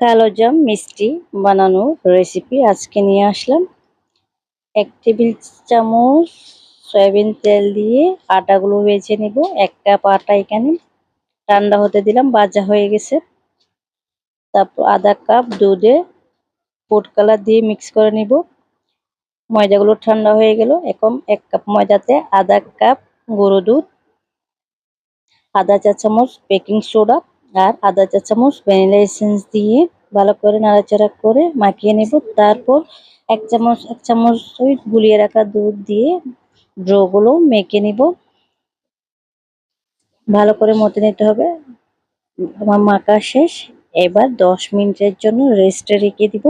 কালোজাম মিষ্টি বানানোর রেসিপি আজকে নিয়ে আসলাম। 1 টেবিল চামচ সয়াবিন তেল দিয়ে আটাগুলো ভেজে নিব। 1 কাপ আটা এখানে ঠান্ডা হতে দিলাম, ভাজা হয়ে গেছে। তারপর আধা কাপ দুধে ফুড কালার দিয়ে মিক্স করে নিব। ময়দাগুলো ঠান্ডা হয়ে গেল। এখন 1 কাপ ময়দাতে আধা কাপ গুঁড়ো দুধ, আধা চা চামচ বেকিং সোডা আর আধা চা চামচ ভ্যানিলা এসেন্স দিয়ে ভালো করে নাড়াচাড়া করে মাখিয়ে নেব। তারপর 1 চামচ ওই গুলিয়ে রাখা দুধ দিয়ে ডোগুলো মেখে নিব। ভালো করে মতে নিতে হবে। আমার মাখা শেষ। এবার 10 মিনিটের জন্য রেস্টে রেখে দিব।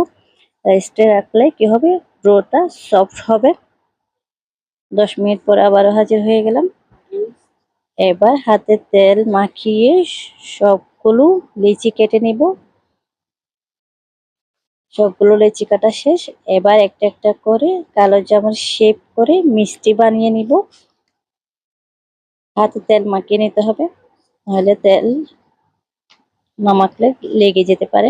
রেস্টে রাখলে কি হবে, ডোটা সফট হবে। 10 মিনিট পর আবারও হাজির হয়ে গেলাম। এবার হাতে তেল মাখিয়ে সবগুলো লিচি কেটে নিব। সবগুলো লিচি কাটা শেষ। এবার একটা একটা করে কালো জামের শেপ করে মিষ্টি বানিয়ে নিব। হাতে তেল মাখিয়ে নিতে হবে, নাহলে তেল না মাখলে লেগে যেতে পারে।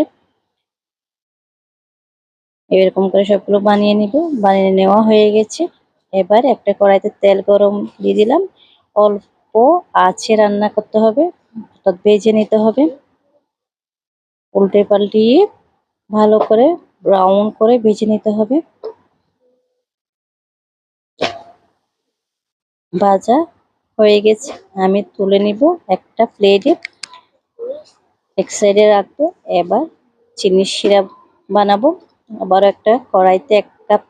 এরকম করে সবগুলো বানিয়ে নিব। বানিয়ে নেওয়া হয়ে গেছে। এবার একটা কড়াইতে তেল গরম দিয়ে দিলাম। অল্প আঁচে রান্না করতে হবে, অর্থাৎ ভেজে নিতে হবে। উল্টে পাল্টিয়ে ভালো করে ব্রাউন করে ভেজে নিতে হবে। ভাজা হয়ে গেছে, আমি তুলে নিব একটা প্লেটে, এক সাইডে রাখবো। এবার চিনির সিরাপ বানাবো। আবার একটা কড়াইতে 1 কাপ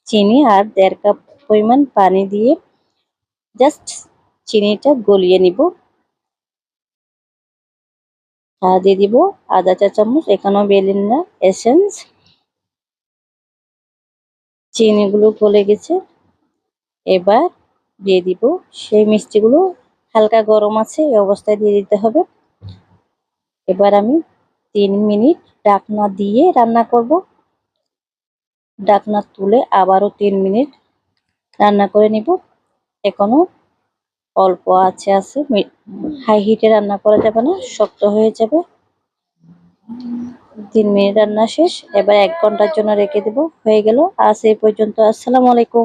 চিনি আর 1.5 কাপ পরিমাণ পানি দিয়ে জাস্ট চিনিটা গলিয়ে নিব। আর দিয়ে দিব আধা চা চামচ এখানেও ভ্যানিলা এসেন্স। চিনিগুলো গলে গেছে। এবার দিয়ে দিব সেই মিষ্টিগুলো, হালকা গরম আছে এই অবস্থায় দিয়ে দিতে হবে। এবার আমি 3 মিনিট ঢাকনা দিয়ে রান্না করব। ঢাকনা তুলে আবারও 3 মিনিট রান্না করে নিব। এখনো অল্প আছে, হাই হিটে রান্না করা যাবে না, শক্ত হয়ে যাবে। 3 মিনিট রান্না শেষ। এবার 1 ঘন্টার জন্য রেখে দেব। হয়ে গেল। আজ এই পর্যন্ত। আসসালামু আলাইকুম।